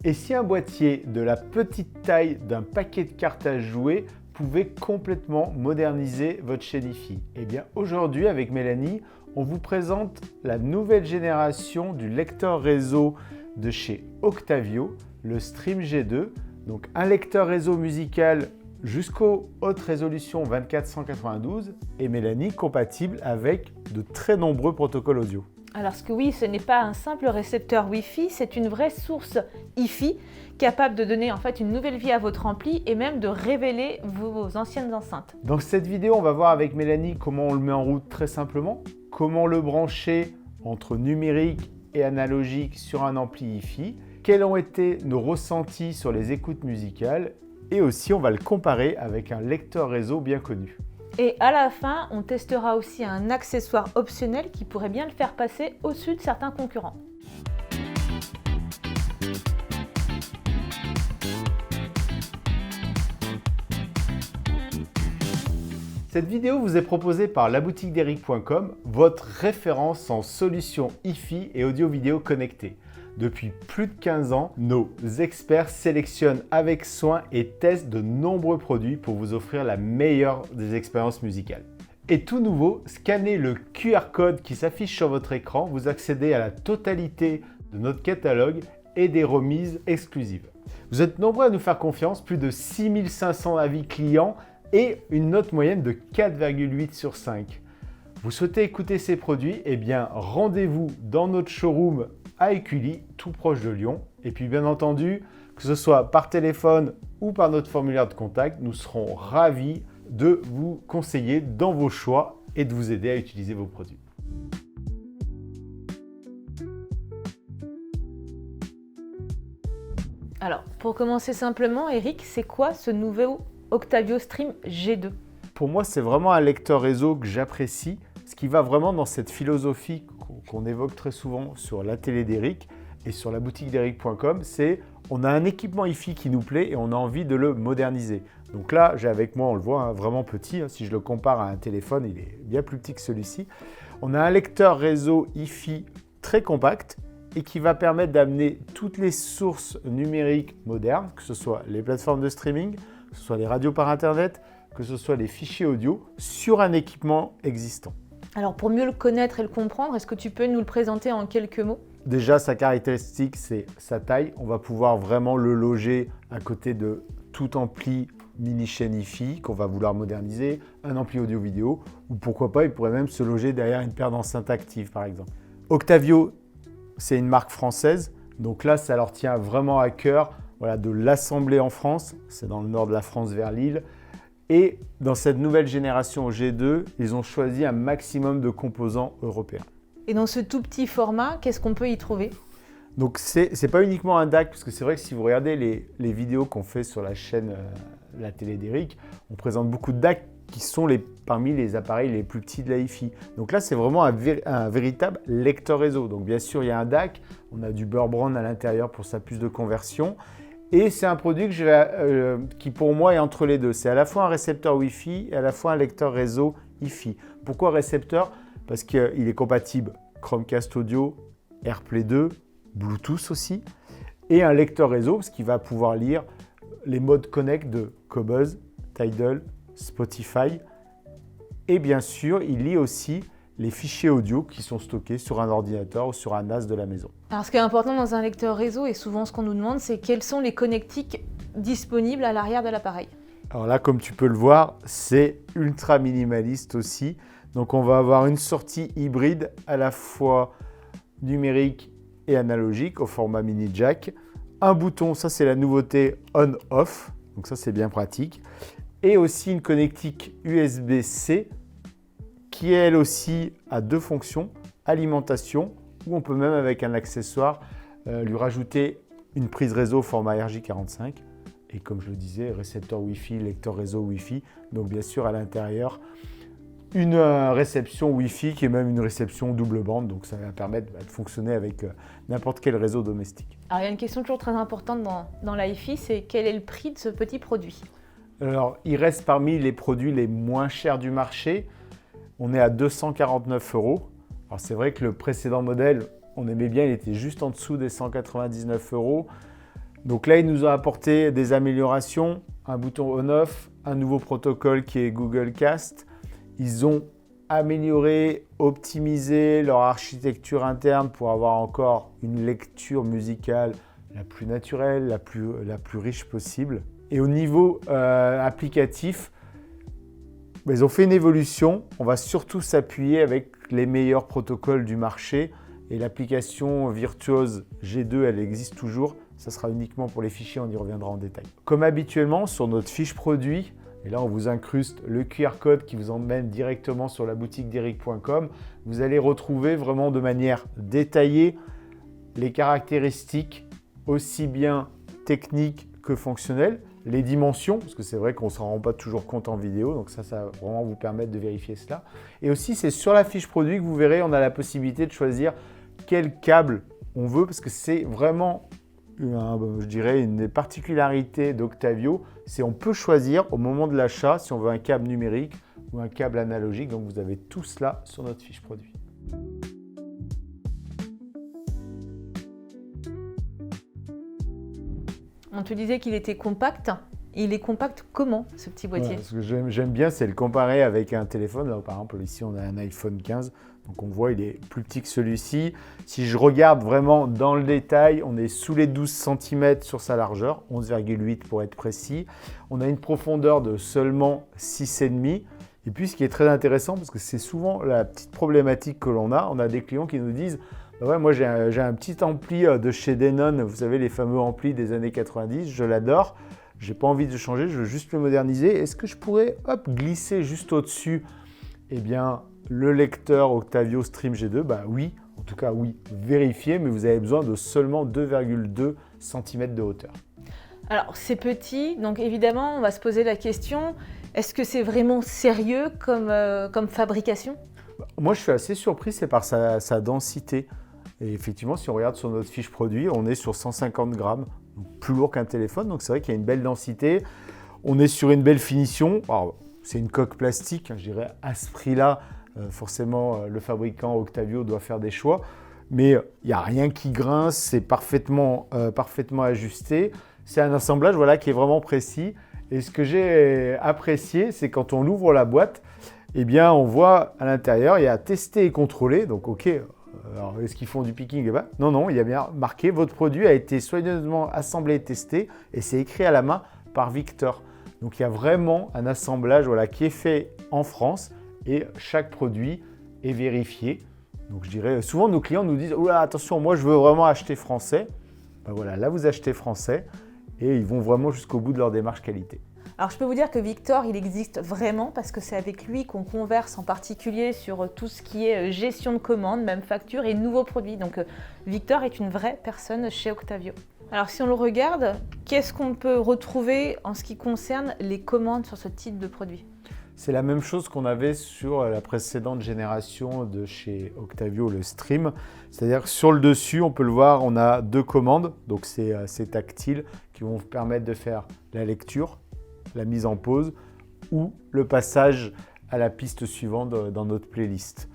Et si un boîtier de la petite taille d'un paquet de cartes à jouer pouvait complètement moderniser votre chaîne Hi-Fi? Eh bien aujourd'hui avec Mélanie, on vous présente la nouvelle génération du lecteur réseau de chez Octavio, le Stream G2. Donc un lecteur réseau musical jusqu'aux hautes résolutions 24-192 et Mélanie compatible avec de très nombreux protocoles audio. Alors ce n'est pas un simple récepteur Wi-Fi, c'est une vraie source Hi-Fi capable de donner en fait une nouvelle vie à votre ampli et même de révéler vos anciennes enceintes. Dans cette vidéo, on va voir avec Mélanie comment on le met en route très simplement, comment le brancher entre numérique et analogique sur un ampli Hi-Fi, quels ont été nos ressentis sur les écoutes musicales et aussi on va le comparer avec un lecteur réseau bien connu. Et à la fin, on testera aussi un accessoire optionnel qui pourrait bien le faire passer au-dessus de certains concurrents. Cette vidéo vous est proposée par laboutiquederic.com, votre référence en solutions Hi-Fi et audio-vidéo connectées. Depuis plus de 15 ans, nos experts sélectionnent avec soin et testent de nombreux produits pour vous offrir la meilleure des expériences musicales. Et tout nouveau, scannez le QR code qui s'affiche sur votre écran, vous accédez à la totalité de notre catalogue et des remises exclusives. Vous êtes nombreux à nous faire confiance, plus de 6500 avis clients et une note moyenne de 4,8 sur 5. Vous souhaitez écouter ces produits? Eh bien, rendez-vous dans notre showroom à Écully, tout proche de Lyon. Et puis bien entendu, que ce soit par téléphone ou par notre formulaire de contact, nous serons ravis de vous conseiller dans vos choix et de vous aider à utiliser vos produits. Alors, pour commencer simplement, Eric, c'est quoi ce nouveau Octavio Stream G2? Pour moi, c'est vraiment un lecteur réseau que j'apprécie, ce qui va vraiment dans cette philosophie qu'on évoque très souvent sur la télé d'Eric et sur la boutique d'Eric.com, c'est on a un équipement Hi-Fi qui nous plaît et on a envie de le moderniser. Donc là, j'ai avec moi, on le voit, vraiment petit, si je le compare à un téléphone, il est bien plus petit que celui-ci. On a un lecteur réseau Hi-Fi très compact et qui va permettre d'amener toutes les sources numériques modernes, que ce soit les plateformes de streaming, que ce soit les radios par Internet, que ce soit les fichiers audio, sur un équipement existant. Alors pour mieux le connaître et le comprendre, est-ce que tu peux nous le présenter en quelques mots? Déjà, sa caractéristique, c'est sa taille. On va pouvoir vraiment le loger à côté de tout ampli mini chaîne Hi-Fi qu'on va vouloir moderniser, un ampli audio-vidéo, ou pourquoi pas, il pourrait même se loger derrière une paire d'enceintes actives, par exemple. Octavio, c'est une marque française, donc là, ça leur tient vraiment à cœur de l'assembler en France. C'est dans le nord de la France, vers Lille. Et dans cette nouvelle génération G2, ils ont choisi un maximum de composants européens. Et dans ce tout petit format, qu'est-ce qu'on peut y trouver? Donc c'est pas uniquement un DAC, parce que c'est vrai que si vous regardez les vidéos qu'on fait sur la chaîne La Télé d'Eric, on présente beaucoup de DAC qui sont parmi les appareils les plus petits de la Hi-Fi. Donc là, c'est vraiment un véritable lecteur réseau. Donc bien sûr, il y a un DAC, on a du Burr Brown à l'intérieur pour sa puce de conversion. Et c'est un produit qui pour moi est entre les deux. C'est à la fois un récepteur Wi-Fi et à la fois un lecteur réseau Hi-Fi. Pourquoi récepteur? Parce qu'il est compatible Chromecast Audio, AirPlay 2, Bluetooth aussi. Et un lecteur réseau parce qu'il va pouvoir lire les modes connect de Qobuz, Tidal, Spotify. Et bien sûr, il lit aussi les fichiers audio qui sont stockés sur un ordinateur ou sur un NAS de la maison. Alors ce qui est important dans un lecteur réseau, et souvent ce qu'on nous demande, c'est quels sont les connectiques disponibles à l'arrière de l'appareil. Alors là, comme tu peux le voir, c'est ultra minimaliste aussi. Donc on va avoir une sortie hybride à la fois numérique et analogique au format mini jack. Un bouton, ça c'est la nouveauté on-off, donc ça c'est bien pratique. Et aussi une connectique USB-C qui elle aussi a deux fonctions, alimentation, ou on peut même avec un accessoire lui rajouter une prise réseau format RJ45 et comme je le disais, récepteur Wi-Fi, lecteur réseau Wi-Fi, donc bien sûr à l'intérieur une réception Wi-Fi qui est même une réception double bande, donc ça va permettre de fonctionner avec n'importe quel réseau domestique. Alors il y a une question toujours très importante dans la Hi-Fi, c'est quel est le prix de ce petit produit? Alors il reste parmi les produits les moins chers du marché, on est à 249 €. Alors c'est vrai que le précédent modèle, on aimait bien, il était juste en dessous des 199 €. Donc là, ils nous ont apporté des améliorations, un bouton on-off, un nouveau protocole qui est Google Cast. Ils ont amélioré, optimisé leur architecture interne pour avoir encore une lecture musicale la plus naturelle, la plus riche possible. Et au niveau applicatif, ils ont fait une évolution. On va surtout s'appuyer avec les meilleurs protocoles du marché. Et l'application Virtuose G2, elle existe toujours. Ça sera uniquement pour les fichiers, on y reviendra en détail. Comme habituellement, sur notre fiche produit, et là on vous incruste le QR code qui vous emmène directement sur la boutique d'Eric.com, vous allez retrouver vraiment de manière détaillée les caractéristiques aussi bien techniques que fonctionnelles, les dimensions, parce que c'est vrai qu'on ne s'en rend pas toujours compte en vidéo, donc ça va vraiment vous permettre de vérifier cela. Et aussi, c'est sur la fiche produit que vous verrez, on a la possibilité de choisir quel câble on veut, parce que c'est vraiment, je dirais, une des particularités d'Octavio, c'est on peut choisir au moment de l'achat si on veut un câble numérique ou un câble analogique, donc vous avez tout cela sur notre fiche produit. On te disait qu'il était compact. Il est compact comment, ce petit boîtier? Ce que j'aime bien, c'est le comparer avec un téléphone. Là, par exemple, ici, on a un iPhone 15. Donc, on voit, il est plus petit que celui-ci. Si je regarde vraiment dans le détail, on est sous les 12 cm sur sa largeur, 11,8 pour être précis. On a une profondeur de seulement 6,5. Et puis, ce qui est très intéressant, parce que c'est souvent la petite problématique que l'on a, on a des clients qui nous disent « Ouais, moi, j'ai un petit ampli de chez Denon, vous savez, les fameux amplis des années 90, je l'adore. Je n'ai pas envie de changer, je veux juste le moderniser. Est-ce que je pourrais glisser juste au-dessus le lecteur Octavio Stream G2 ? Oui, en tout cas oui, vérifiez, mais vous avez besoin de seulement 2,2 cm de hauteur. Alors c'est petit, donc évidemment on va se poser la question, est-ce que c'est vraiment sérieux comme fabrication ? Moi je suis assez surpris, c'est par sa densité. Et effectivement, si on regarde sur notre fiche produit, on est sur 150 grammes. Plus lourd qu'un téléphone, donc c'est vrai qu'il y a une belle densité. On est sur une belle finition. C'est une coque plastique, je dirais à ce prix-là, forcément le fabricant Octavio doit faire des choix. Mais il n'y a rien qui grince, c'est parfaitement ajusté. C'est un assemblage qui est vraiment précis. Et ce que j'ai apprécié, c'est quand on ouvre la boîte, on voit à l'intérieur, il y a testé et contrôlé. Donc ok. Alors, est-ce qu'ils font du picking ? Non, il y a bien marqué « Votre produit a été soigneusement assemblé et testé » et c'est écrit à la main par Victor. Donc, il y a vraiment un assemblage qui est fait en France et chaque produit est vérifié. Donc, je dirais, souvent nos clients nous disent « Oula, attention, moi je veux vraiment acheter français ». Là vous achetez français et ils vont vraiment jusqu'au bout de leur démarche qualité. Alors je peux vous dire que Victor, il existe vraiment parce que c'est avec lui qu'on converse en particulier sur tout ce qui est gestion de commandes, même facture et nouveaux produits. Donc Victor est une vraie personne chez Octavio. Alors si on le regarde, qu'est-ce qu'on peut retrouver en ce qui concerne les commandes sur ce type de produit ? C'est la même chose qu'on avait sur la précédente génération de chez Octavio, le Stream. C'est-à-dire que sur le dessus, on peut le voir, on a 2 commandes. Donc c'est tactile qui vont vous permettre de faire la lecture, la mise en pause ou le passage à la piste suivante dans notre playlist.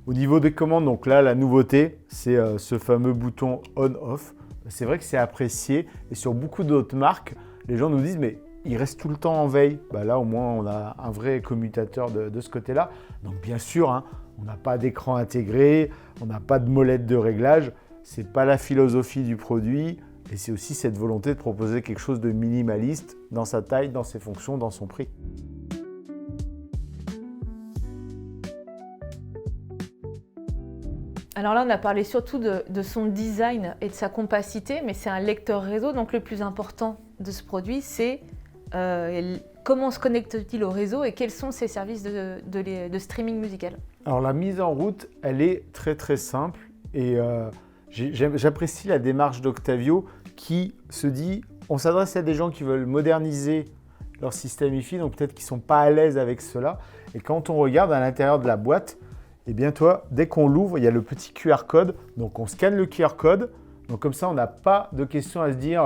Au niveau des commandes, donc là, la nouveauté, c'est ce fameux bouton on-off. C'est vrai que c'est apprécié et sur beaucoup d'autres marques, les gens nous disent « mais il reste tout le temps en veille ». Là, au moins, on a un vrai commutateur de ce côté-là. Donc bien sûr, on n'a pas d'écran intégré, on n'a pas de molette de réglage. Ce n'est pas la philosophie du produit. Et c'est aussi cette volonté de proposer quelque chose de minimaliste dans sa taille, dans ses fonctions, dans son prix. Alors là, on a parlé surtout de son design et de sa compacité, mais c'est un lecteur réseau. Donc le plus important de ce produit, c'est comment se connecte-t-il au réseau et quels sont ses services de streaming musical. Alors la mise en route, elle est très très simple et j'apprécie la démarche d'Octavio qui se dit on s'adresse à des gens qui veulent moderniser leur système Wi-Fi, donc peut-être qu'ils ne sont pas à l'aise avec cela. Et quand on regarde à l'intérieur de la boîte, dès qu'on l'ouvre, il y a le petit QR code. Donc on scanne le QR code. Donc comme ça, on n'a pas de question à se dire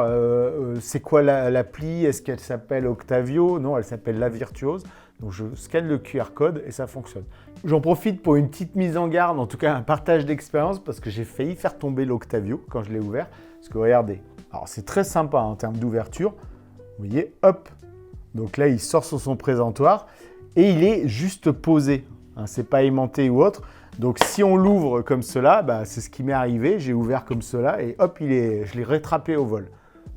c'est quoi l'appli, est-ce qu'elle s'appelle Octavio ? Non, elle s'appelle La Virtuose. Donc je scanne le QR code et ça fonctionne. J'en profite pour une petite mise en garde, en tout cas un partage d'expérience, parce que j'ai failli faire tomber l'Octavio quand je l'ai ouvert. Parce que regardez, Alors c'est très sympa en termes d'ouverture. Vous voyez, hop. Donc là, il sort sur son présentoir et il est juste posé. Hein, c'est pas aimanté ou autre. Donc si on l'ouvre comme cela, c'est ce qui m'est arrivé. J'ai ouvert comme cela et hop, je l'ai rattrapé au vol.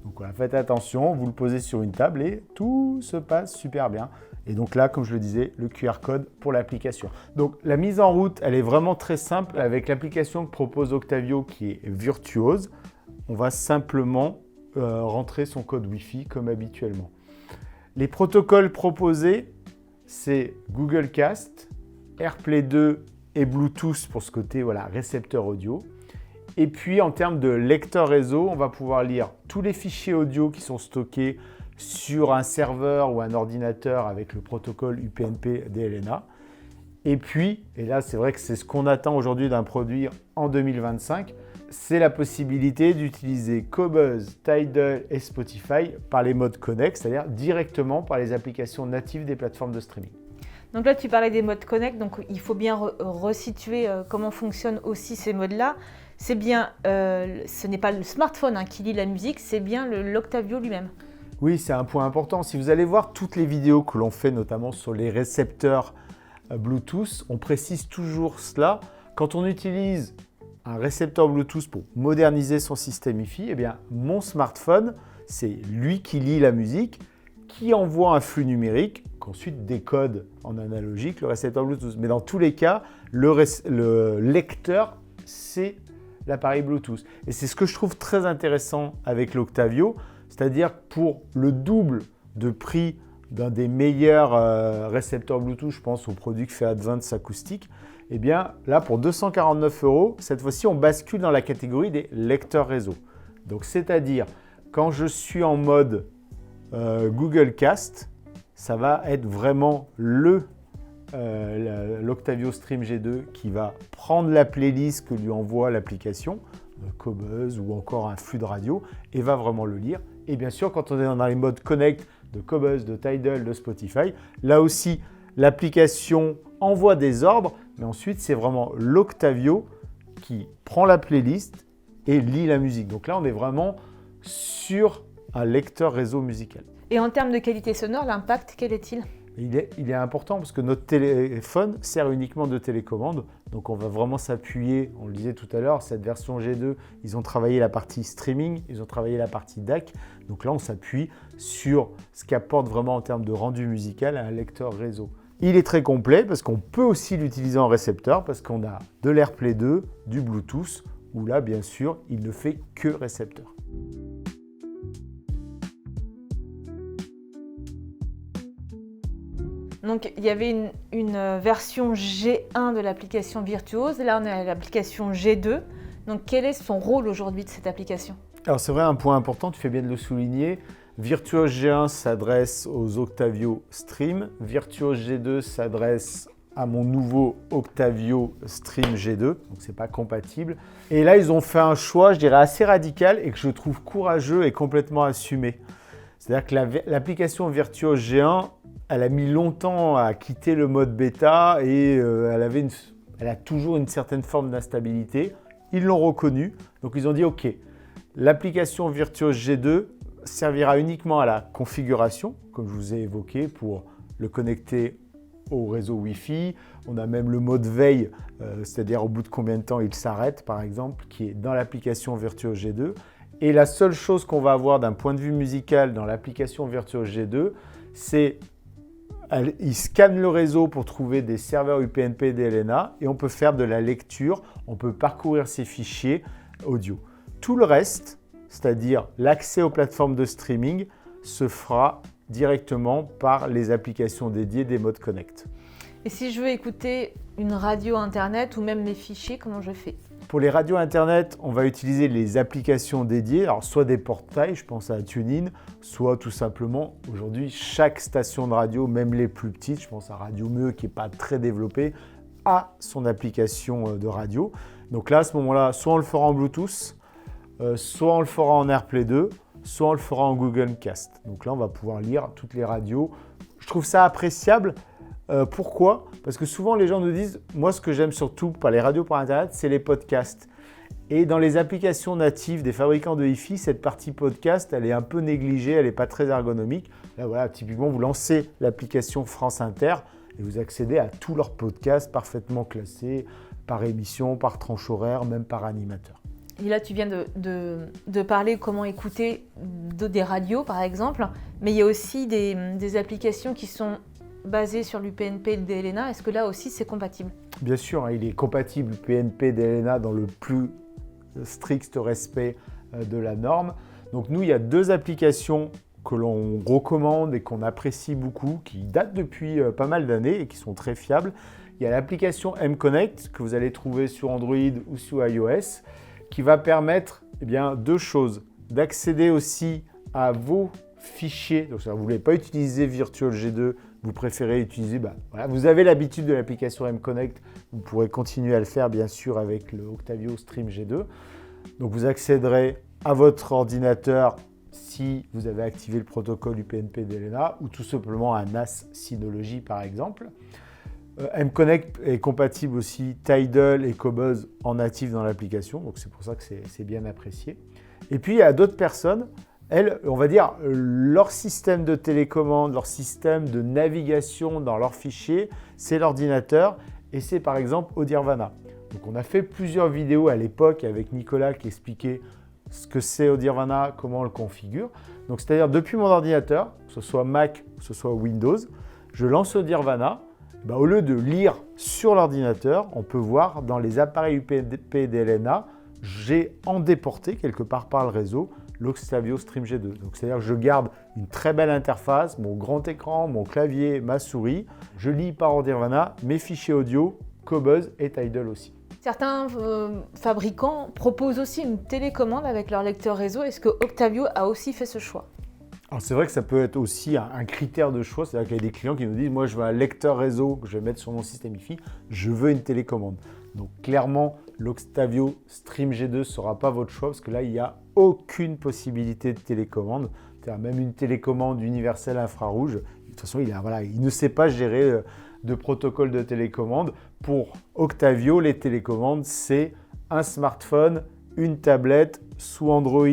Donc voilà, faites attention, vous le posez sur une table et tout se passe super bien. Et donc là, comme je le disais, le QR code pour l'application. Donc la mise en route, elle est vraiment très simple avec l'application que propose Octavio qui est Virtuose. On va simplement rentrer son code Wi-Fi comme habituellement. Les protocoles proposés, c'est Google Cast, AirPlay 2 et Bluetooth pour ce côté récepteur audio. Et puis en termes de lecteur réseau, on va pouvoir lire tous les fichiers audio qui sont stockés sur un serveur ou un ordinateur avec le protocole UPnP DLNA. Et puis, et là c'est vrai que c'est ce qu'on attend aujourd'hui d'un produit en 2025, c'est la possibilité d'utiliser Qobuz, Tidal et Spotify par les modes Connect, c'est-à-dire directement par les applications natives des plateformes de streaming. Donc là, tu parlais des modes Connect, donc il faut bien resituer comment fonctionnent aussi ces modes-là. C'est bien, ce n'est pas le smartphone qui lit la musique, c'est bien l'Octavio lui-même. Oui, c'est un point important. Si vous allez voir toutes les vidéos que l'on fait, notamment sur les récepteurs Bluetooth, on précise toujours cela. Quand on utilise un récepteur Bluetooth pour moderniser son système Wi-Fi, eh bien, mon smartphone, c'est lui qui lit la musique, qui envoie un flux numérique, qu'ensuite décode en analogique le récepteur Bluetooth. Mais dans tous les cas, le lecteur, c'est l'appareil Bluetooth. Et c'est ce que je trouve très intéressant avec l'Octavio, c'est-à-dire pour le double de prix d'un des meilleurs récepteurs Bluetooth, je pense au produit que fait Advance Acoustic, eh bien là pour 249 €, cette fois-ci on bascule dans la catégorie des lecteurs réseau. Donc c'est-à-dire quand je suis en mode Google Cast, ça va être vraiment l'Octavio Stream G2 qui va prendre la playlist que lui envoie l'application, Qobuz ou encore un flux de radio, et va vraiment le lire. Et bien sûr, quand on est dans les modes Connect de Qobuz, de Tidal, de Spotify, là aussi, l'application envoie des ordres, mais ensuite, c'est vraiment l'Octavio qui prend la playlist et lit la musique. Donc là, on est vraiment sur un lecteur réseau musical. Et en termes de qualité sonore, l'impact, quel est-il ? Il est important parce que notre téléphone sert uniquement de télécommande. Donc on va vraiment s'appuyer, on le disait tout à l'heure, cette version G2, ils ont travaillé la partie streaming, ils ont travaillé la partie DAC. Donc là, on s'appuie sur ce qu'apporte vraiment en termes de rendu musical un lecteur réseau. Il est très complet parce qu'on peut aussi l'utiliser en récepteur parce qu'on a de l'AirPlay 2, du Bluetooth, où là, bien sûr, il ne fait que récepteur. Donc, il y avait une version G1 de l'application Virtuose. Là, on est à l'application G2. Donc, quel est son rôle aujourd'hui de cette application ? Alors, c'est vrai, un point important, tu fais bien de le souligner. Virtuose G1 s'adresse aux Octavio Stream. Virtuose G2 s'adresse à mon nouveau Octavio Stream G2. Donc, ce n'est pas compatible. Et là, ils ont fait un choix, je dirais, assez radical et que je trouve courageux et complètement assumé. C'est-à-dire que l'application Virtuose G1, elle a mis longtemps à quitter le mode bêta et elle a toujours une certaine forme d'instabilité. Ils l'ont reconnu, donc ils ont dit OK, l'application Virtuose G2 servira uniquement à la configuration, comme je vous ai évoqué, pour le connecter au réseau Wi-Fi. On a même le mode veille, c'est-à-dire au bout de combien de temps il s'arrête, par exemple, qui est dans l'application Virtuose G2. Et la seule chose qu'on va avoir d'un point de vue musical dans l'application Virtuose G2, c'est il scanne le réseau pour trouver des serveurs UPnP DLNA et on peut faire de la lecture, on peut parcourir ces fichiers audio. Tout le reste, c'est-à-dire l'accès aux plateformes de streaming, se fera directement par les applications dédiées des modes Connect. Et si je veux écouter une radio internet ou même mes fichiers, comment je fais ? Pour les radios internet, on va utiliser les applications dédiées, alors soit des portails, je pense à TuneIn, soit tout simplement, aujourd'hui, chaque station de radio, même les plus petites, je pense à Radio Meux qui n'est pas très développée, a son application de radio. Donc là, à ce moment-là, soit on le fera en Bluetooth, soit on le fera en AirPlay 2, soit on le fera en Google Cast. Donc là, on va pouvoir lire toutes les radios. Je trouve ça appréciable. Pourquoi ? Parce que souvent, les gens nous disent, moi, ce que j'aime surtout par les radios par Internet, c'est les podcasts. Et dans les applications natives des fabricants de hi-fi, cette partie podcast, elle est un peu négligée, elle n'est pas très ergonomique. Là, voilà, typiquement, vous lancez l'application France Inter et vous accédez à tous leurs podcasts parfaitement classés par émission, par tranche horaire, même par animateur. Et là, tu viens de parler comment écouter des radios, par exemple, mais il y a aussi des applications qui sont basées sur l'UPnP d'Elena. Est-ce que là aussi, c'est compatible? Bien sûr, hein, il est compatible UPnP d'Elena dans le plus strict respect de la norme. Donc nous, il y a 2 applications que l'on recommande et qu'on apprécie beaucoup, qui datent depuis pas mal d'années et qui sont très fiables. Il y a l'application M-Connect que vous allez trouver sur Android ou sur iOS, qui va permettre 2 choses. D'accéder aussi à vos fichiers. Donc, vous ne voulez pas utiliser Virtual G2, vous préférez utiliser, vous avez l'habitude de l'application M-Connect, vous pourrez continuer à le faire bien sûr avec le Octavio Stream G2. Donc vous accéderez à votre ordinateur si vous avez activé le protocole UPnP d'Elena ou tout simplement un NAS Synology par exemple. M-Connect est compatible aussi Tidal et Qobuz en natif dans l'application, donc c'est pour ça que c'est bien apprécié. Et puis il y a d'autres personnes, elles, on va dire, leur système de télécommande, leur système de navigation dans leurs fichiers, c'est l'ordinateur et c'est par exemple Audirvana. Donc on a fait plusieurs vidéos à l'époque avec Nicolas qui expliquait ce que c'est Audirvana, comment on le configure. Donc c'est-à-dire depuis mon ordinateur, que ce soit Mac, que ce soit Windows, je lance Audirvana. Au lieu de lire sur l'ordinateur, on peut voir dans les appareils UPnP d'Elena, j'ai en déporté quelque part par le réseau l'Octavio Stream G2. Donc c'est-à-dire que je garde une très belle interface, mon grand écran, mon clavier, ma souris. Je lis par Audirvana mes fichiers audio, Qobuz et Tidal aussi. Certains fabricants proposent aussi une télécommande avec leur lecteur réseau. Est-ce que Octavio a aussi fait ce choix? Alors c'est vrai que ça peut être aussi un critère de choix, c'est-à-dire qu'il y a des clients qui nous disent « moi je veux un lecteur réseau que je vais mettre sur mon système hi-fi, je veux une télécommande ». Donc clairement, l'Octavio Stream G2 ne sera pas votre choix parce que là, il n'y a aucune possibilité de télécommande. C'est-à-dire même une télécommande universelle infrarouge. De toute façon, il ne sait pas gérer de protocole de télécommande. Pour Octavio, les télécommandes, c'est un smartphone, une tablette sous Android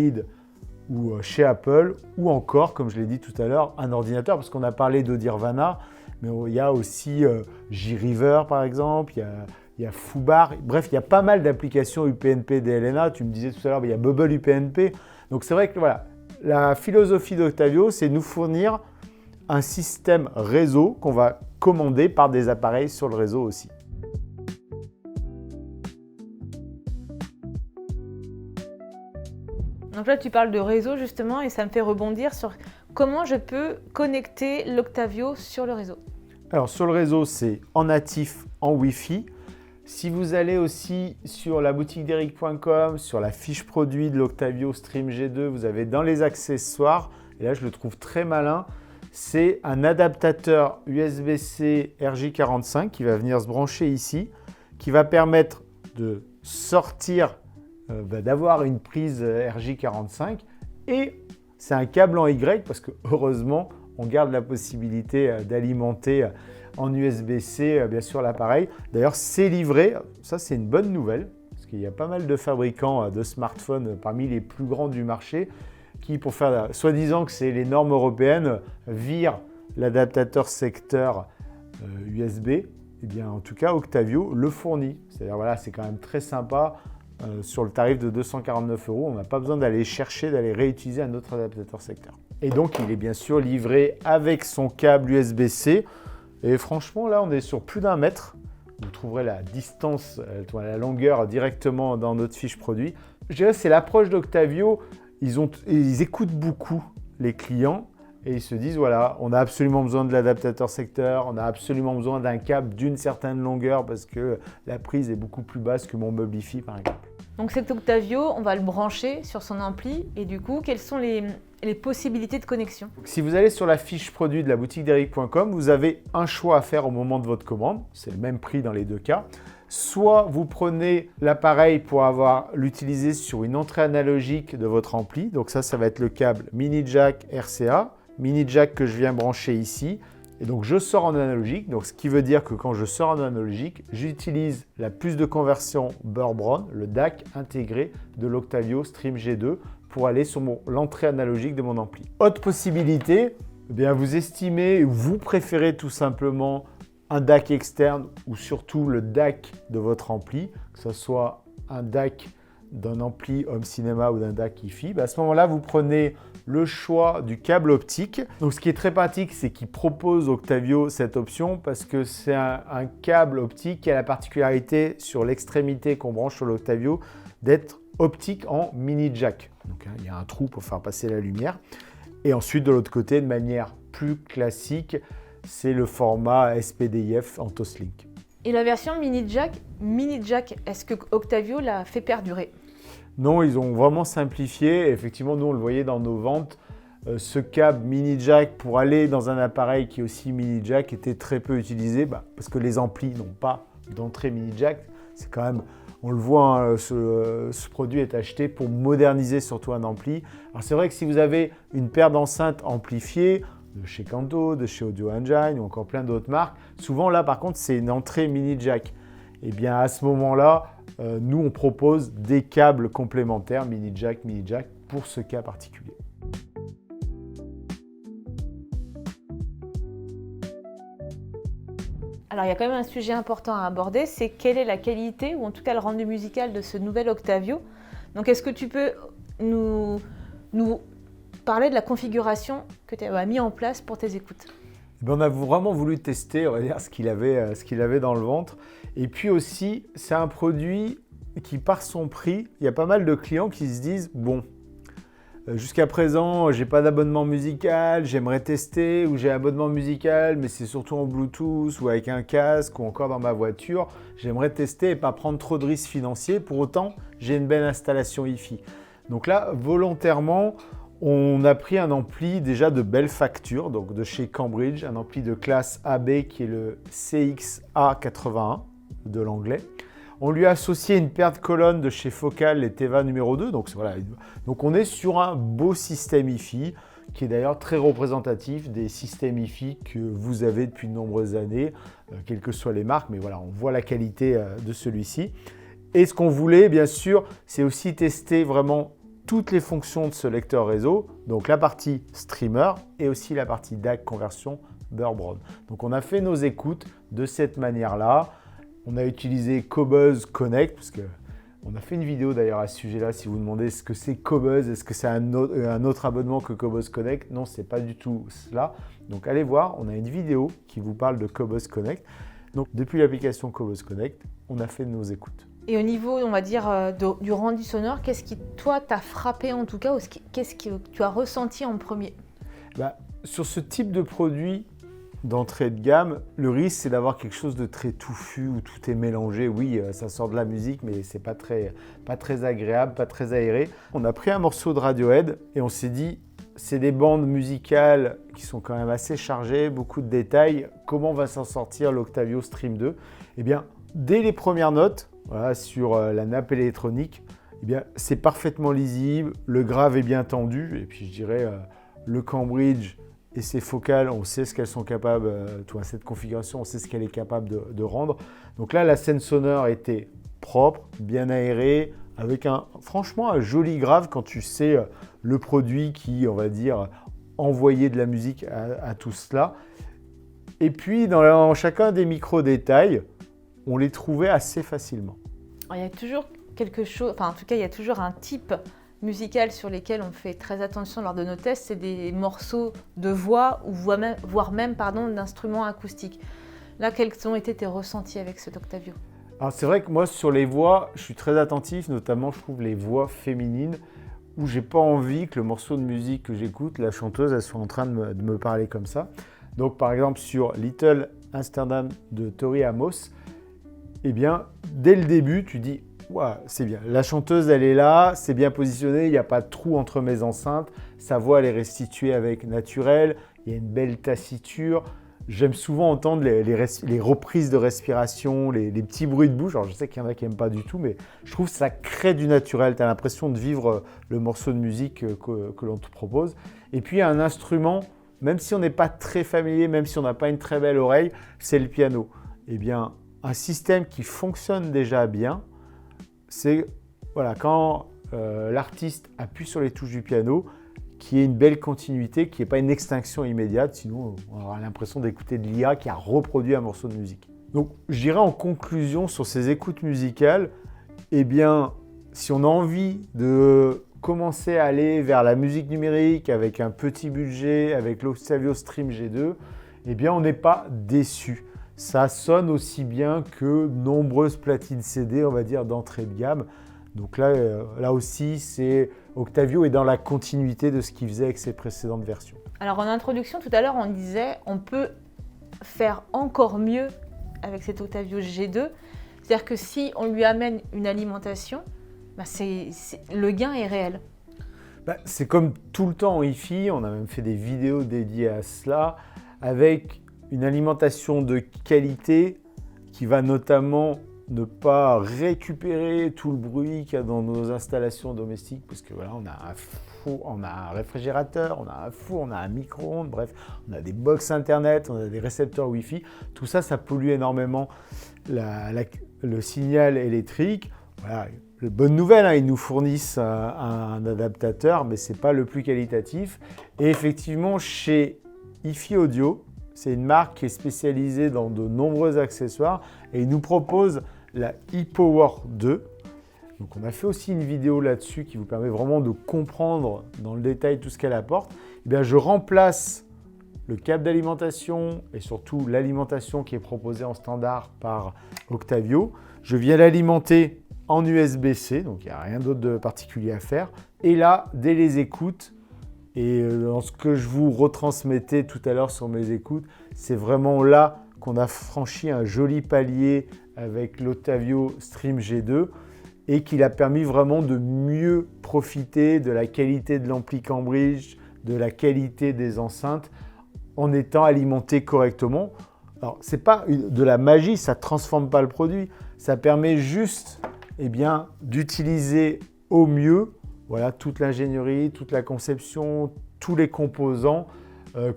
ou chez Apple, ou encore, comme je l'ai dit tout à l'heure, un ordinateur, parce qu'on a parlé d'Audirvana, mais il y a aussi JRiver par exemple, il y a Foobar, bref, il y a pas mal d'applications UPnP d'Elena. Tu me disais tout à l'heure, il y a Bubble UPnP. Donc c'est vrai que voilà, la philosophie d'Octavio, c'est nous fournir un système réseau qu'on va commander par des appareils sur le réseau aussi. Donc là, tu parles de réseau justement et ça me fait rebondir sur comment je peux connecter l'Octavio sur le réseau. Alors sur le réseau, c'est en natif, en Wi-Fi. Si vous allez aussi sur la boutique d'eric.com, sur la fiche produit de l'Octavio Stream G2, vous avez dans les accessoires, et là je le trouve très malin, c'est un adaptateur USB-C RJ45 qui va venir se brancher ici, qui va permettre de sortir, d'avoir une prise RJ45 et c'est un câble en Y parce que heureusement on garde la possibilité d'alimenter en USB-C bien sûr l'appareil. D'ailleurs c'est livré, ça c'est une bonne nouvelle parce qu'il y a pas mal de fabricants de smartphones parmi les plus grands du marché qui, pour faire soi-disant que c'est les normes européennes, virent l'adaptateur secteur USB. Eh bien en tout cas Octavio le fournit. C'est-à-dire voilà, c'est quand même très sympa. Sur le tarif de 249 €, on n'a pas besoin d'aller chercher, d'aller réutiliser un autre adaptateur secteur. Et donc, il est bien sûr livré avec son câble USB-C. Et franchement, là, on est sur plus d'1 mètre. Vous trouverez la distance, la longueur directement dans notre fiche produit. Je dirais que c'est l'approche d'Octavio. Ils écoutent beaucoup les clients et ils se disent, voilà, on a absolument besoin de l'adaptateur secteur, on a absolument besoin d'un câble d'une certaine longueur parce que la prise est beaucoup plus basse que mon meuble hi-fi, par exemple. Donc cet Octavio, on va le brancher sur son ampli et du coup, quelles sont les possibilités de connexion? Si vous allez sur la fiche produit de la boutique d'eric.com, vous avez un choix à faire au moment de votre commande. C'est le même prix dans les deux cas. Soit vous prenez l'appareil pour l'utiliser sur une entrée analogique de votre ampli. Donc ça va être le câble mini jack RCA, mini jack que je viens brancher ici, Et donc je sors en analogique, donc ce qui veut dire que quand je sors en analogique, j'utilise la puce de conversion Burr Brown, le DAC intégré de l'Octavio Stream G2 pour aller sur l'entrée analogique de mon ampli. Autre possibilité, eh bien vous estimez, vous préférez tout simplement un DAC externe ou surtout le DAC de votre ampli, que ce soit un DAC d'un ampli home cinéma ou d'un DAC hi-fi, à ce moment-là, vous prenez le choix du câble optique. Donc, ce qui est très pratique, c'est qu'il propose Octavio cette option parce que c'est un câble optique qui a la particularité sur l'extrémité qu'on branche sur l'Octavio d'être optique en mini jack. Donc, il y a un trou pour faire passer la lumière. Et ensuite, de l'autre côté, de manière plus classique, c'est le format SPDIF en Toslink. Et la version mini jack, est-ce que Octavio l'a fait perdurer? Non, ils ont vraiment simplifié. Effectivement, nous, on le voyait dans nos ventes. Ce câble mini jack pour aller dans un appareil qui est aussi mini jack était très peu utilisé parce que les amplis n'ont pas d'entrée mini jack. C'est quand même, on le voit, hein, ce produit est acheté pour moderniser surtout un ampli. Alors c'est vrai que si vous avez une paire d'enceintes amplifiées, de chez Kanto, de chez Audio Engine ou encore plein d'autres marques. Souvent là par contre c'est une entrée mini jack. Et bien à ce moment-là, nous on propose des câbles complémentaires mini jack pour ce cas particulier. Alors il y a quand même un sujet important à aborder, c'est quelle est la qualité ou en tout cas le rendu musical de ce nouvel Octavio. Donc est-ce que tu peux nous parler de la configuration que tu as mis en place pour tes écoutes? On a vraiment voulu tester, on va dire, ce qu'il avait dans le ventre. Et puis aussi, c'est un produit qui, par son prix, il y a pas mal de clients qui se disent « Bon, jusqu'à présent, j'ai pas d'abonnement musical, j'aimerais tester, ou j'ai un abonnement musical, mais c'est surtout en Bluetooth ou avec un casque ou encore dans ma voiture. J'aimerais tester et pas prendre trop de risques financiers. Pour autant, j'ai une belle installation hi-fi. » Donc là, volontairement, on a pris un ampli déjà de belle facture, donc de chez Cambridge, un ampli de classe AB qui est le CX-A81 de l'anglais. On lui a associé une paire de colonnes de chez Focal, les Teva numéro 2. Donc, voilà. Donc on est sur un beau système hi-fi qui est d'ailleurs très représentatif des systèmes hi-fi que vous avez depuis de nombreuses années, quelles que soient les marques. Mais voilà, on voit la qualité de celui-ci. Et ce qu'on voulait, bien sûr, c'est aussi tester vraiment toutes les fonctions de ce lecteur réseau, donc la partie streamer et aussi la partie DAC conversion Burr Brown. Donc on a fait nos écoutes de cette manière-là. On a utilisé Qobuz Connect, parce qu'on a fait une vidéo d'ailleurs à ce sujet-là. Si vous demandez ce que c'est Qobuz, est-ce que c'est un autre abonnement que Qobuz Connect? Non, ce n'est pas du tout cela. Donc allez voir, on a une vidéo qui vous parle de Qobuz Connect. Donc depuis l'application Qobuz Connect, on a fait nos écoutes. Et au niveau, on va dire, du rendu sonore, qu'est-ce qui, toi, t'a frappé en tout cas, ou qu'est-ce que tu as ressenti en premier? Sur ce type de produit d'entrée de gamme, le risque, c'est d'avoir quelque chose de très touffu, où tout est mélangé. Oui, ça sort de la musique, mais c'est pas très agréable, pas très aéré. On a pris un morceau de Radiohead et on s'est dit, c'est des bandes musicales qui sont quand même assez chargées, beaucoup de détails. Comment va s'en sortir l'Octavio Stream 2? Eh bien, dès les premières notes, voilà, sur la nappe électronique, eh bien, c'est parfaitement lisible, le grave est bien tendu, et puis je dirais le Cambridge et ses focales, on sait ce qu'elles sont capables, cette configuration, on sait ce qu'elle est capable de rendre. Donc là, la scène sonore était propre, bien aérée, avec franchement un joli grave quand tu sais le produit qui, on va dire, envoyait de la musique à tout cela. Et puis, dans chacun des micro-détails, on les trouvait assez facilement. Il y a toujours quelque chose, enfin en tout cas il y a toujours un type musical sur lesquels on fait très attention lors de nos tests, c'est des morceaux de voix ou voire même d'instruments acoustiques. Là, quels ont été tes ressentis avec cet Octavio? Alors c'est vrai que moi sur les voix, je suis très attentif, notamment je trouve les voix féminines où j'ai pas envie que le morceau de musique que j'écoute, la chanteuse, elle soit en train de me parler comme ça. Donc par exemple sur Little Amsterdam de Tori Amos, eh bien, dès le début, tu dis wow, « c'est bien, la chanteuse, elle est là, c'est bien positionné, il n'y a pas de trou entre mes enceintes, sa voix, elle est restituée avec naturel, il y a une belle tassiture. » J'aime souvent entendre les reprises de respiration, les petits bruits de bouche. Alors, je sais qu'il y en a qui n'aiment pas du tout, mais je trouve que ça crée du naturel. Tu as l'impression de vivre le morceau de musique que l'on te propose. Et puis, il y a un instrument même si on n'est pas très familier, même si on n'a pas une très belle oreille, c'est le piano. Eh bien, un système qui fonctionne déjà bien, c'est voilà, quand l'artiste appuie sur les touches du piano, qu'il y ait une belle continuité, qu'il n'y ait pas une extinction immédiate, sinon on aura l'impression d'écouter de l'IA qui a reproduit un morceau de musique. Donc, je dirais en conclusion sur ces écoutes musicales, eh bien, si on a envie de commencer à aller vers la musique numérique avec un petit budget, avec l'Octavio Stream G2, eh bien, on n'est pas déçu. Ça sonne aussi bien que nombreuses platines CD, on va dire, d'entrée de gamme. Donc là aussi, Octavio est dans la continuité de ce qu'il faisait avec ses précédentes versions. Alors en introduction, tout à l'heure, on disait on peut faire encore mieux avec cet Octavio G2. C'est-à-dire que si on lui amène une alimentation, le gain est réel. C'est comme tout le temps en hi-fi, on a même fait des vidéos dédiées à cela, avec une alimentation de qualité qui va notamment ne pas récupérer tout le bruit qu'il y a dans nos installations domestiques, parce que voilà, on a un four, on a un réfrigérateur, on a un four, on a un micro-ondes, bref, on a des box internet, on a des récepteurs Wi-Fi. Tout ça, ça pollue énormément le signal électrique. Voilà. Bonne nouvelle, hein, ils nous fournissent un adaptateur, mais ce n'est pas le plus qualitatif. Et effectivement, chez hi-fi Audio, c'est une marque qui est spécialisée dans de nombreux accessoires et ils nous proposent la ePower 2. Donc on a fait aussi une vidéo là-dessus qui vous permet vraiment de comprendre dans le détail tout ce qu'elle apporte. Eh bien, je remplace le câble d'alimentation et surtout l'alimentation qui est proposée en standard par Octavio. Je viens l'alimenter en USB-C, donc il n'y a rien d'autre de particulier à faire. Et là, dès les écoutes, et dans ce que je vous retransmettais tout à l'heure sur mes écoutes, c'est vraiment là qu'on a franchi un joli palier avec l'Octavio Stream G2 et qu'il a permis vraiment de mieux profiter de la qualité de l'ampli Cambridge, de la qualité des enceintes en étant alimenté correctement. Alors, ce n'est pas de la magie, ça ne transforme pas le produit, ça permet juste d'utiliser au mieux voilà, toute l'ingénierie, toute la conception, tous les composants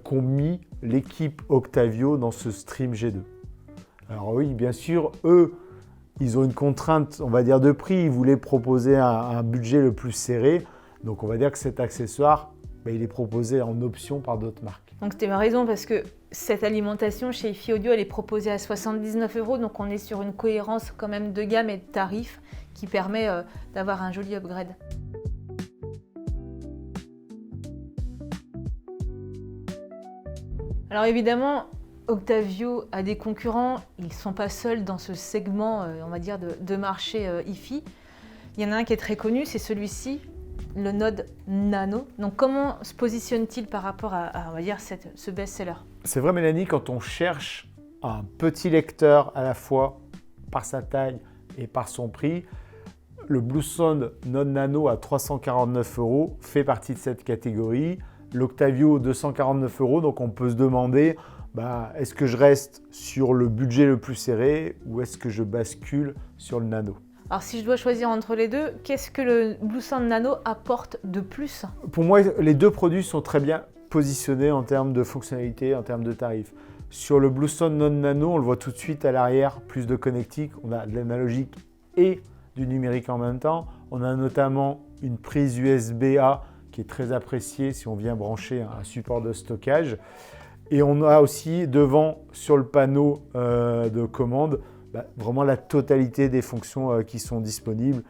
qu'ont mis l'équipe Octavio dans ce Stream G2. Alors oui, bien sûr, eux, ils ont une contrainte, on va dire, de prix. Ils voulaient proposer un budget le plus serré. Donc, on va dire que cet accessoire, il est proposé en option par d'autres marques. Donc, tu as raison parce que cette alimentation chez hi-fi Audio, elle est proposée à 79 €. Donc, on est sur une cohérence quand même de gamme et de tarifs qui permet d'avoir un joli upgrade. Alors évidemment, Octavio a des concurrents, ils ne sont pas seuls dans ce segment, on va dire, de marché hi-fi. Il y en a un qui est très connu, c'est celui-ci, le Node Nano. Donc comment se positionne-t-il par rapport à on va dire, ce best-seller? C'est vrai Mélanie, quand on cherche un petit lecteur à la fois par sa taille et par son prix, le Bluesound Node Nano à 349 € fait partie de cette catégorie. L'Octavio 249 €, donc on peut se demander est-ce que je reste sur le budget le plus serré ou est-ce que je bascule sur le Nano? Alors si je dois choisir entre les deux, qu'est-ce que le Bluesound Nano apporte de plus? Pour moi, les deux produits sont très bien positionnés en termes de fonctionnalité, en termes de tarifs. Sur le Bluesound Node Nano, on le voit tout de suite à l'arrière, plus de connectique, on a de l'analogique et du numérique en même temps. On a notamment une prise USB-A qui est très appréciée si on vient brancher un support de stockage. Et on a aussi devant, sur le panneau de commande, vraiment la totalité des fonctions qui sont disponibles.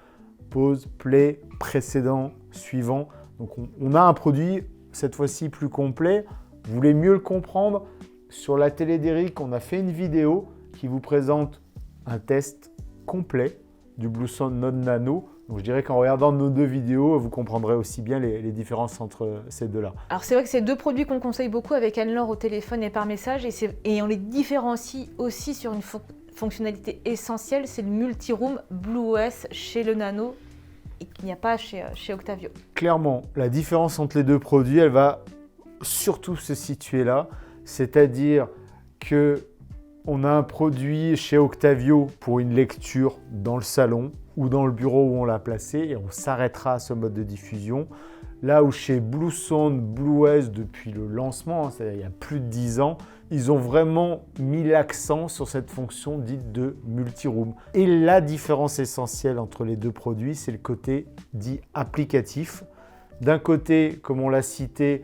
Pause, play, précédent, suivant. Donc on a un produit, cette fois-ci plus complet. Vous voulez mieux le comprendre? Sur la télé d'Eric, on a fait une vidéo qui vous présente un test complet du Bluesound Node Nano. Donc je dirais qu'en regardant nos deux vidéos, vous comprendrez aussi bien les différences entre ces deux-là. Alors c'est vrai que c'est deux produits qu'on conseille beaucoup avec Anne-Laure au téléphone et par message et on les différencie aussi sur une fonctionnalité essentielle, c'est le multi-room BlueOS chez le Nano et qu'il n'y a pas chez Octavio. Clairement, la différence entre les deux produits, elle va surtout se situer là, c'est-à-dire qu'on a un produit chez Octavio pour une lecture dans le salon ou dans le bureau où on l'a placé et on s'arrêtera à ce mode de diffusion. Là où chez Bluesound, Blues, depuis le lancement, c'est-à-dire il y a plus de 10 ans, ils ont vraiment mis l'accent sur cette fonction dite de multi-room. Et la différence essentielle entre les deux produits, c'est le côté dit applicatif. D'un côté, comme on l'a cité,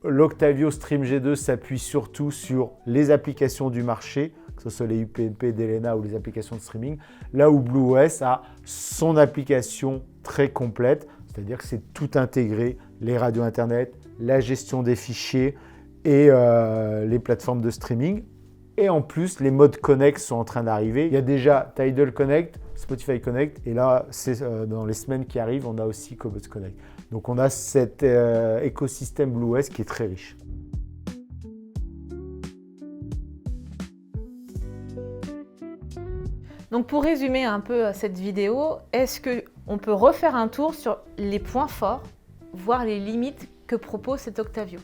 l'Octavio Stream G2 s'appuie surtout sur les applications du marché, que ce soit les UPnP d'Elena ou les applications de streaming, là où BlueOS a son application très complète, c'est-à-dire que c'est tout intégré, les radios internet, la gestion des fichiers et les plateformes de streaming. Et en plus, les modes Connect sont en train d'arriver. Il y a déjà Tidal Connect, Spotify Connect, et là, dans les semaines qui arrivent, on a aussi Cobuzz Connect. Donc on a cet écosystème BlueOS qui est très riche. Donc pour résumer un peu cette vidéo, est-ce qu'on peut refaire un tour sur les points forts, voir les limites que propose cet Octavio?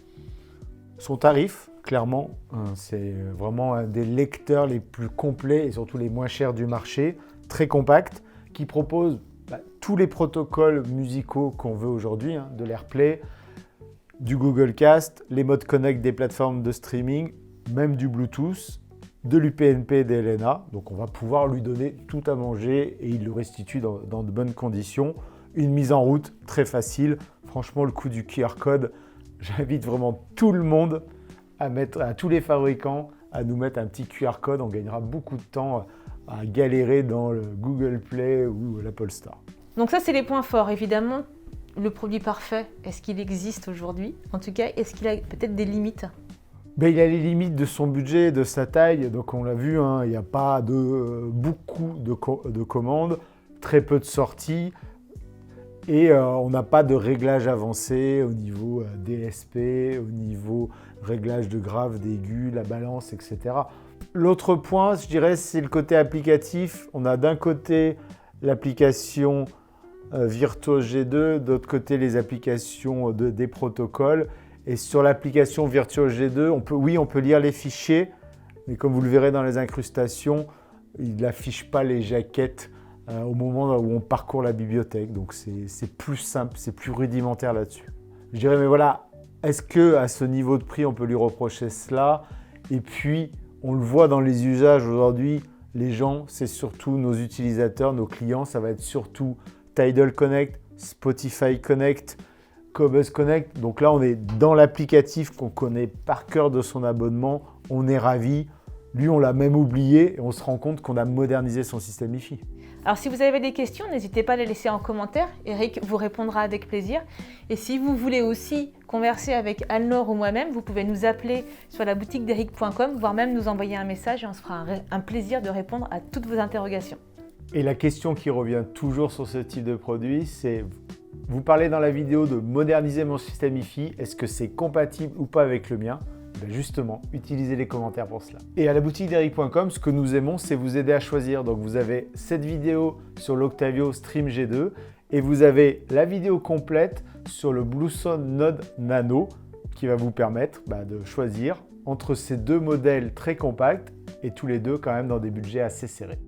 Son tarif, clairement, c'est vraiment un des lecteurs les plus complets et surtout les moins chers du marché, très compact, qui propose tous les protocoles musicaux qu'on veut aujourd'hui, de l'AirPlay, du Google Cast, les modes Connect des plateformes de streaming, même du Bluetooth, de l'UPnP d'Elena. Donc on va pouvoir lui donner tout à manger et il le restitue dans de bonnes conditions. Une mise en route très facile. Franchement, le coup du QR code, j'invite vraiment tout le monde à tous les fabricants à nous mettre un petit QR code. On gagnera beaucoup de temps à galérer dans le Google Play ou l'Apple Store. Donc ça, c'est les points forts. Évidemment, le produit parfait, est-ce qu'il existe aujourd'hui? En tout cas, est-ce qu'il a peut-être des limites? Il a les limites de son budget, de sa taille. Donc on l'a vu, il n'y a pas beaucoup de commandes, très peu de sorties. Et on n'a pas de réglage avancé au niveau DSP, au niveau réglage de grave, d'aigu, la balance, etc. L'autre point, je dirais, c'est le côté applicatif. On a d'un côté l'application Virtuos G2, d'autre côté les applications des protocoles. Et sur l'application Virtuos G2, on peut lire les fichiers, mais comme vous le verrez dans les incrustations, il n'affiche pas les jaquettes au moment où on parcourt la bibliothèque. Donc c'est plus simple, c'est plus rudimentaire là-dessus. Je dirais, mais voilà, est-ce qu'à ce niveau de prix, on peut lui reprocher cela? Et puis, on le voit dans les usages aujourd'hui, les gens, c'est surtout nos utilisateurs, nos clients, ça va être surtout Tidal Connect, Spotify Connect, Cobuzz Connect. Donc là, on est dans l'applicatif qu'on connaît par cœur de son abonnement. On est ravis. Lui, on l'a même oublié et on se rend compte qu'on a modernisé son système Hi-Fi. Alors si vous avez des questions, n'hésitez pas à les laisser en commentaire. Eric vous répondra avec plaisir. Et si vous voulez aussi converser avec Alnor ou moi-même, vous pouvez nous appeler sur la boutique d'Eric.com, voire même nous envoyer un message et on se fera un plaisir de répondre à toutes vos interrogations. Et la question qui revient toujours sur ce type de produit, c'est vous parlez dans la vidéo de moderniser mon système Hi-Fi, est-ce que c'est compatible ou pas avec le mien? Justement, utilisez les commentaires pour cela. Et à la boutique d'Eric.com, ce que nous aimons, c'est vous aider à choisir. Donc vous avez cette vidéo sur l'Octavio Stream G2 et vous avez la vidéo complète sur le Bluesound Node Nano qui va vous permettre de choisir entre ces deux modèles très compacts et tous les deux quand même dans des budgets assez serrés.